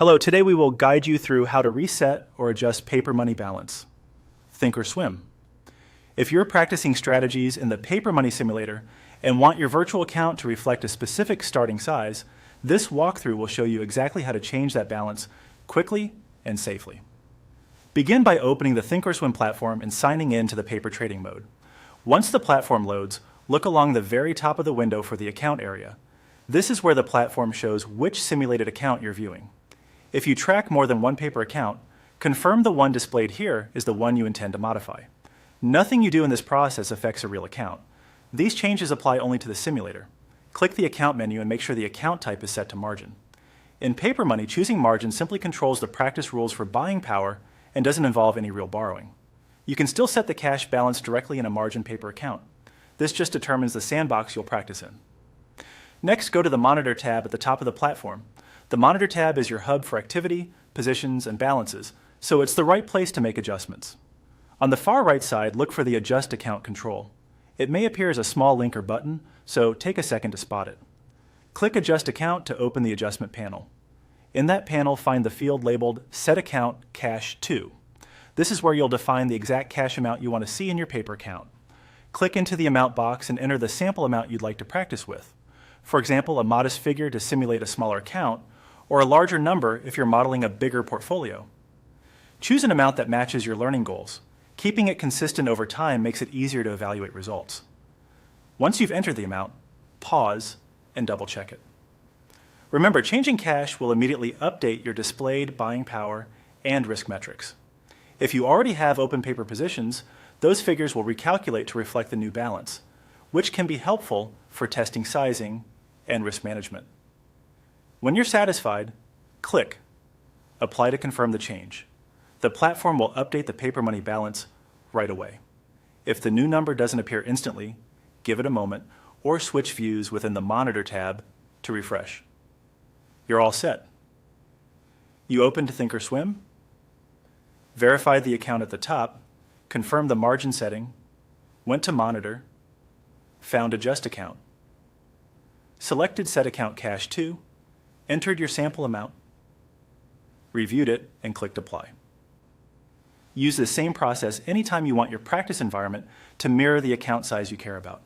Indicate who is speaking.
Speaker 1: Hello, today we will guide you through how to reset or adjust paper money balance. ThinkorSwim. If you're practicing strategies in the paper money simulator and want your virtual account to reflect a specific starting size, this walkthrough will show you exactly how to change that balance quickly and safely. Begin by opening the ThinkorSwim platform and signing in to the paper trading mode. Once the platform loads, look along the very top of the window for the account area. This is where the platform shows which simulated account you're viewing. If you track more than one paper account, confirm the one displayed here is the one you intend to modify. Nothing you do in this process affects a real account. These changes apply only to the simulator. Click the account menu and make sure the account type is set to margin. In paper money, choosing margin simply controls the practice rules for buying power and doesn't involve any real borrowing. You can still set the cash balance directly in a margin paper account. This just determines the sandbox you'll practice in. Next, go to the Monitor tab at the top of the platform. The Monitor tab is your hub for activity, positions, and balances, so it's the right place to make adjustments. On the far right side, look for the Adjust Account control. It may appear as a small link or button, so take a second to spot it. Click Adjust Account to open the adjustment panel. In that panel, find the field labeled Set Account Cash To. This is where you'll define the exact cash amount you want to see in your paper account. Click into the amount box and enter the sample amount you'd like to practice with. For example, a modest figure to simulate a smaller account, or a larger number if you're modeling a bigger portfolio. Choose an amount that matches your learning goals. Keeping it consistent over time makes it easier to evaluate results. Once you've entered the amount, pause and double check it. Remember, changing cash will immediately update your displayed buying power and risk metrics. If you already have open paper positions, those figures will recalculate to reflect the new balance, which can be helpful for testing sizing and risk management. When you're satisfied, click Apply to confirm the change. The platform will update the paper money balance right away. If the new number doesn't appear instantly, give it a moment or switch views within the Monitor tab to refresh. You're all set. You opened ThinkorSwim, verified the account at the top, confirmed the margin setting, went to Monitor, found Adjust Account, selected Set Account Cash To, entered your sample amount, reviewed it, and clicked Apply. Use the same process anytime you want your practice environment to mirror the account size you care about.